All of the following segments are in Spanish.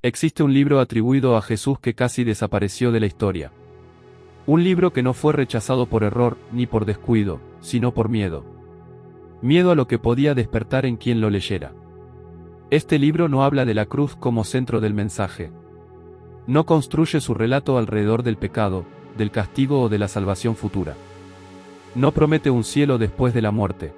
Existe un libro atribuido a Jesús que casi desapareció de la historia. Un libro que no fue rechazado por error, ni por descuido, sino por miedo. Miedo a lo que podía despertar en quien lo leyera. Este libro no habla de la cruz como centro del mensaje. No construye su relato alrededor del pecado, del castigo o de la salvación futura. No promete un cielo después de la muerte.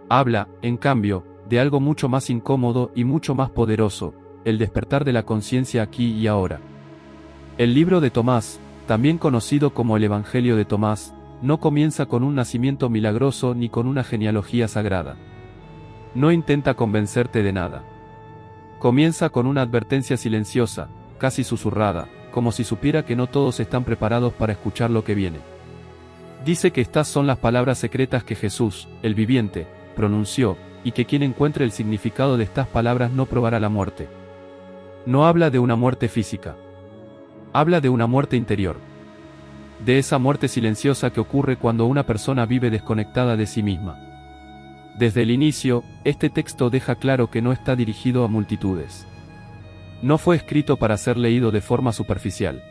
Habla, en cambio, de algo mucho más incómodo y mucho más poderoso, el despertar de la conciencia aquí y ahora. El libro de Tomás, también conocido como el Evangelio de Tomás, no comienza con un nacimiento milagroso ni con una genealogía sagrada. No intenta convencerte de nada. Comienza con una advertencia silenciosa, casi susurrada, como si supiera que no todos están preparados para escuchar lo que viene. Dice que estas son las palabras secretas que Jesús, el viviente, pronunció, y que quien encuentre el significado de estas palabras no probará la muerte. No habla de una muerte física. Habla de una muerte interior. De esa muerte silenciosa que ocurre cuando una persona vive desconectada de sí misma. Desde el inicio, este texto deja claro que no está dirigido a multitudes. No fue escrito para ser leído de forma superficial.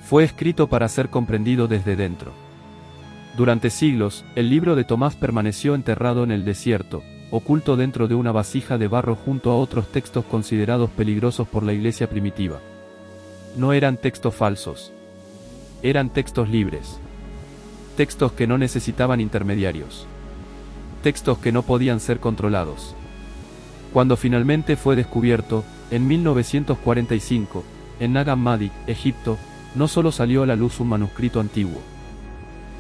Fue escrito para ser comprendido desde dentro. Durante siglos, el libro de Tomás permaneció enterrado en el desierto, oculto dentro de una vasija de barro junto a otros textos considerados peligrosos por la iglesia primitiva. No eran textos falsos. Eran textos libres. Textos que no necesitaban intermediarios. Textos que no podían ser controlados. Cuando finalmente fue descubierto, en 1945, en Nag Hammadi, Egipto, no solo salió a la luz un manuscrito antiguo.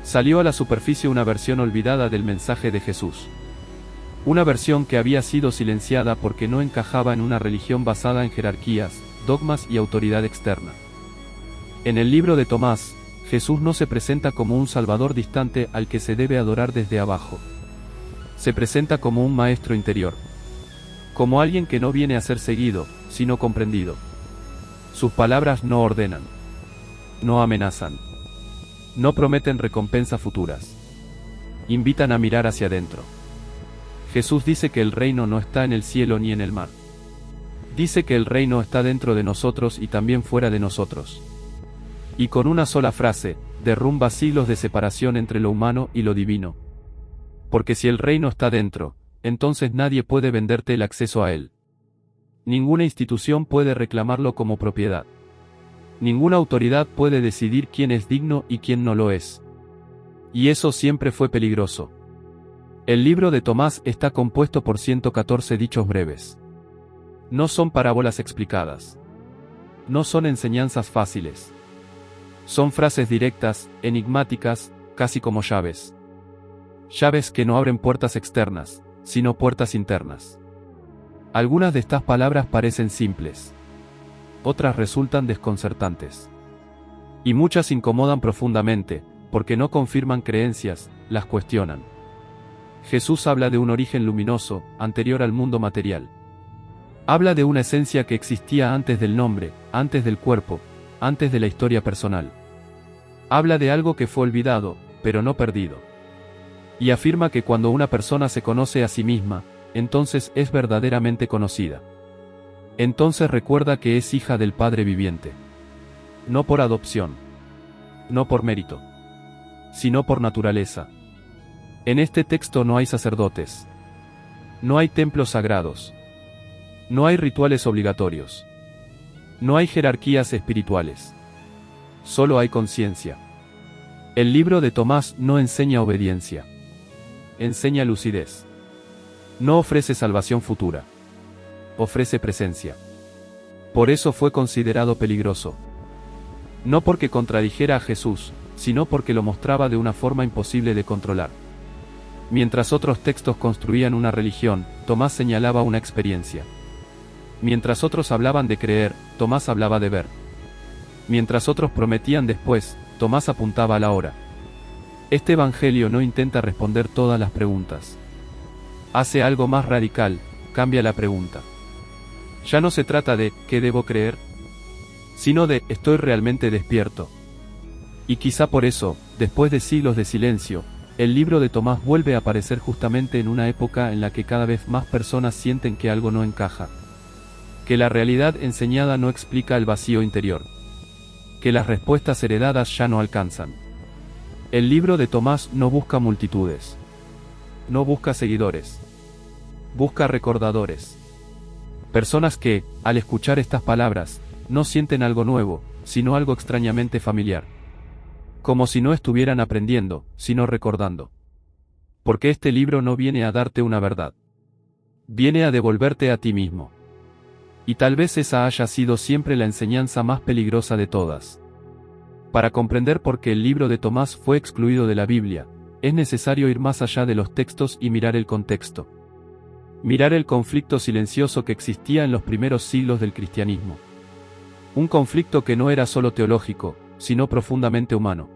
Salió a la superficie una versión olvidada del mensaje de Jesús. Una versión que había sido silenciada porque no encajaba en una religión basada en jerarquías, dogmas y autoridad externa. En el libro de Tomás, Jesús no se presenta como un salvador distante al que se debe adorar desde abajo. Se presenta como un maestro interior. Como alguien que no viene a ser seguido, sino comprendido. Sus palabras no ordenan. No amenazan. No prometen recompensas futuras. Invitan a mirar hacia adentro. Jesús dice que el reino no está en el cielo ni en el mar. Dice que el reino está dentro de nosotros y también fuera de nosotros. Y con una sola frase, derrumba siglos de separación entre lo humano y lo divino. Porque si el reino está dentro, entonces nadie puede venderte el acceso a él. Ninguna institución puede reclamarlo como propiedad. Ninguna autoridad puede decidir quién es digno y quién no lo es. Y eso siempre fue peligroso. El libro de Tomás está compuesto por 114 dichos breves. No son parábolas explicadas. No son enseñanzas fáciles. Son frases directas, enigmáticas, casi como llaves. Llaves que no abren puertas externas, sino puertas internas. Algunas de estas palabras parecen simples. Otras resultan desconcertantes. Y muchas incomodan profundamente, porque no confirman creencias, las cuestionan. Jesús habla de un origen luminoso, anterior al mundo material. Habla de una esencia que existía antes del nombre, antes del cuerpo, antes de la historia personal. Habla de algo que fue olvidado, pero no perdido. Y afirma que cuando una persona se conoce a sí misma, entonces es verdaderamente conocida. Entonces recuerda que es hija del Padre viviente. No por adopción. No por mérito. Sino por naturaleza. En este texto no hay sacerdotes. No hay templos sagrados. No hay rituales obligatorios. No hay jerarquías espirituales. Solo hay conciencia. El libro de Tomás no enseña obediencia. Enseña lucidez. No ofrece salvación futura. Ofrece presencia. Por eso fue considerado peligroso. No porque contradijera a Jesús, sino porque lo mostraba de una forma imposible de controlar. Mientras otros textos construían una religión, Tomás señalaba una experiencia. Mientras otros hablaban de creer, Tomás hablaba de ver. Mientras otros prometían después, Tomás apuntaba a la hora. Este evangelio no intenta responder todas las preguntas. Hace algo más radical, cambia la pregunta. Ya no se trata de ¿qué debo creer?, sino de ¿estoy realmente despierto? Y quizá por eso, después de siglos de silencio, el libro de Tomás vuelve a aparecer justamente en una época en la que cada vez más personas sienten que algo no encaja. que la realidad enseñada no explica el vacío interior, que las respuestas heredadas ya no alcanzan. El libro de Tomás no busca multitudes, no busca seguidores, busca recordadores. Personas que, al escuchar estas palabras, no sienten algo nuevo, sino algo extrañamente familiar. Como si no estuvieran aprendiendo, sino recordando. Porque este libro no viene a darte una verdad. Viene a devolverte a ti mismo. Y tal vez esa haya sido siempre la enseñanza más peligrosa de todas. Para comprender por qué el libro de Tomás fue excluido de la Biblia, es necesario ir más allá de los textos y mirar el contexto. Mirar el conflicto silencioso que existía en los primeros siglos del cristianismo. Un conflicto que no era solo teológico, sino profundamente humano.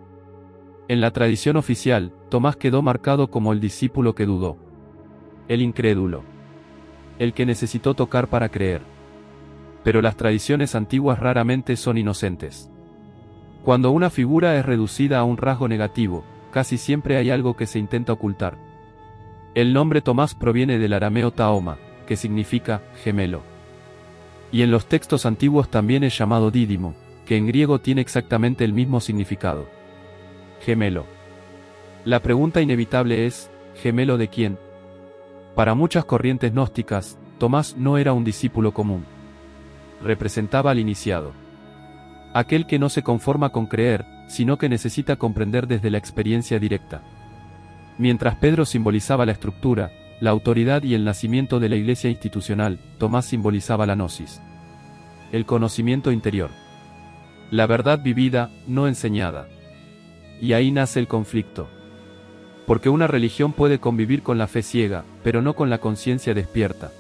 En la tradición oficial, Tomás quedó marcado como el discípulo que dudó. El incrédulo. El que necesitó tocar para creer. Pero las tradiciones antiguas raramente son inocentes. Cuando una figura es reducida a un rasgo negativo, casi siempre hay algo que se intenta ocultar. El nombre Tomás proviene del arameo Tahoma, que significa gemelo. Y en los textos antiguos también es llamado Dídimo, que en griego tiene exactamente el mismo significado. Gemelo. La pregunta inevitable es, ¿gemelo de quién? Para muchas corrientes gnósticas, Tomás no era un discípulo común. Representaba al iniciado. Aquel que no se conforma con creer, sino que necesita comprender desde la experiencia directa. Mientras Pedro simbolizaba la estructura, la autoridad y el nacimiento de la iglesia institucional, Tomás simbolizaba la gnosis. El conocimiento interior. La verdad vivida, no enseñada. Y ahí nace el conflicto. Porque una religión puede convivir con la fe ciega, pero no con la conciencia despierta.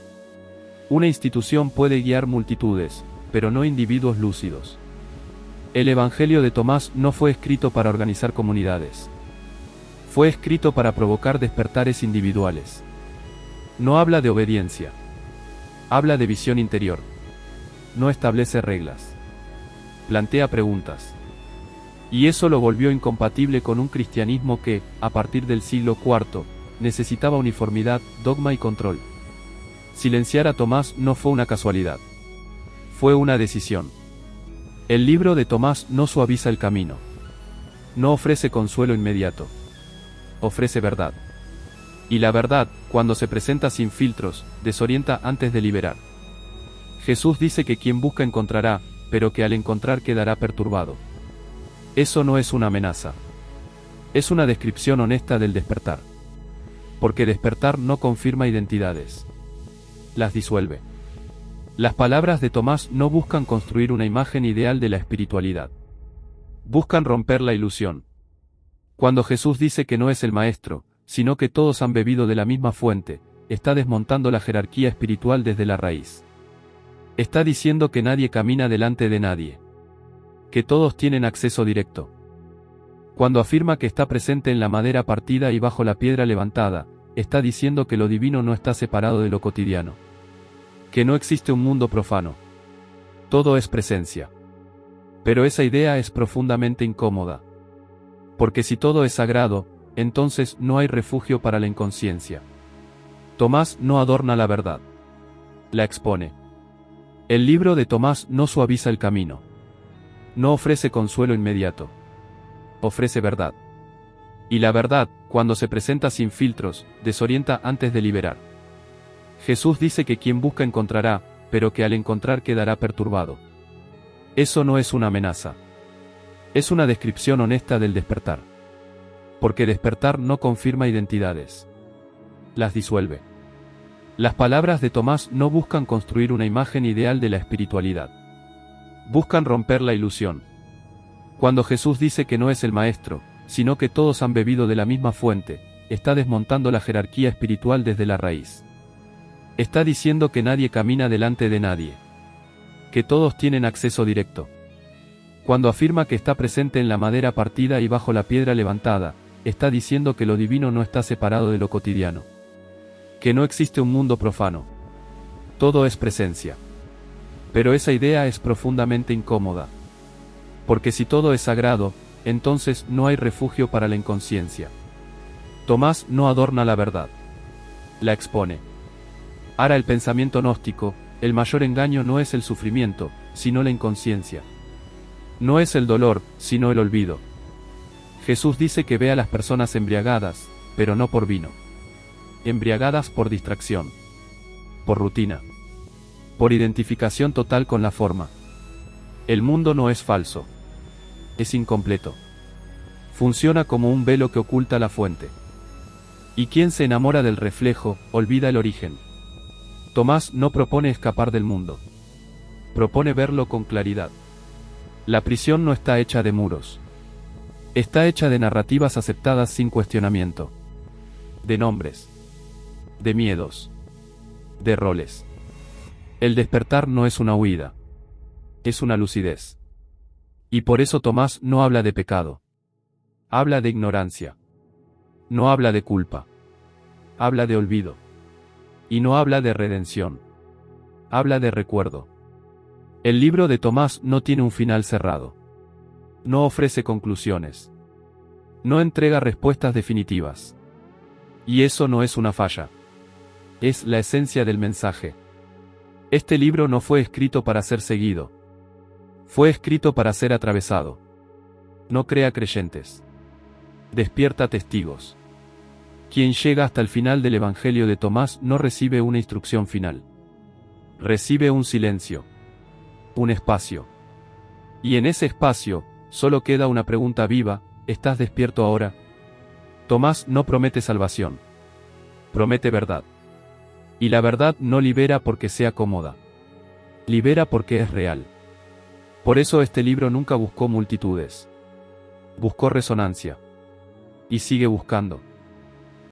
Una institución puede guiar multitudes, pero no individuos lúcidos. El Evangelio de Tomás no fue escrito para organizar comunidades. Fue escrito para provocar despertares individuales. No habla de obediencia. Habla de visión interior. No establece reglas. Plantea preguntas. Y eso lo volvió incompatible con un cristianismo que, a partir del siglo IV, necesitaba uniformidad, dogma y control. Silenciar a Tomás no fue una casualidad. Fue una decisión. El libro de Tomás no suaviza el camino. No ofrece consuelo inmediato. Ofrece verdad. Y la verdad, cuando se presenta sin filtros, desorienta antes de liberar. Jesús dice que quien busca encontrará, pero que al encontrar quedará perturbado. Eso no es una amenaza. Es una descripción honesta del despertar. Porque despertar no confirma identidades. Las disuelve. Las palabras de Tomás no buscan construir una imagen ideal de la espiritualidad. Buscan romper la ilusión. Cuando Jesús dice que no es el maestro, sino que todos han bebido de la misma fuente, está desmontando la jerarquía espiritual desde la raíz. Está diciendo que nadie camina delante de nadie. Que todos tienen acceso directo. Cuando afirma que está presente en la madera partida y bajo la piedra levantada, está diciendo que lo divino no está separado de lo cotidiano. Que no existe un mundo profano. Todo es presencia. Pero esa idea es profundamente incómoda. Porque si todo es sagrado, entonces no hay refugio para la inconsciencia. Tomás no adorna la verdad. La expone. El libro de Tomás no suaviza el camino. No ofrece consuelo inmediato. Ofrece verdad. Y la verdad, cuando se presenta sin filtros, desorienta antes de liberar. Jesús dice que quien busca encontrará, pero que al encontrar quedará perturbado. Eso no es una amenaza. Es una descripción honesta del despertar. Porque despertar no confirma identidades. Las disuelve. Las palabras de Tomás no buscan construir una imagen ideal de la espiritualidad. Buscan romper la ilusión. Cuando Jesús dice que no es el maestro, sino que todos han bebido de la misma fuente, está desmontando la jerarquía espiritual desde la raíz. Está diciendo que nadie camina delante de nadie. Que todos tienen acceso directo. Cuando afirma que está presente en la madera partida y bajo la piedra levantada, está diciendo que lo divino no está separado de lo cotidiano. Que no existe un mundo profano. Todo es presencia. Pero esa idea es profundamente incómoda. Porque si todo es sagrado, entonces no hay refugio para la inconsciencia. Tomás no adorna la verdad. La expone. Ahora el pensamiento gnóstico, el mayor engaño no es el sufrimiento, sino la inconsciencia. No es el dolor, sino el olvido. Jesús dice que ve a las personas embriagadas, pero no por vino. Embriagadas por distracción. Por rutina. Por identificación total con la forma. El mundo no es falso. Es incompleto. Funciona como un velo que oculta la fuente. Y quien se enamora del reflejo, olvida el origen. Tomás no propone escapar del mundo. Propone verlo con claridad. La prisión no está hecha de muros. Está hecha de narrativas aceptadas sin cuestionamiento. De nombres. De miedos. De roles. El despertar no es una huida. Es una lucidez. Y por eso Tomás no habla de pecado. Habla de ignorancia. No habla de culpa. Habla de olvido. Y no habla de redención. Habla de recuerdo. El libro de Tomás no tiene un final cerrado. No ofrece conclusiones. No entrega respuestas definitivas. Y eso no es una falla. Es la esencia del mensaje. Este libro no fue escrito para ser seguido. Fue escrito para ser atravesado. No crea creyentes. Despierta testigos. Quien llega hasta el final del Evangelio de Tomás no recibe una instrucción final. Recibe un silencio. Un espacio. Y en ese espacio, solo queda una pregunta viva: ¿estás despierto ahora? Tomás no promete salvación. Promete verdad. Y la verdad no libera porque sea cómoda. Libera porque es real. Por eso este libro nunca buscó multitudes. Buscó resonancia. Y sigue buscando.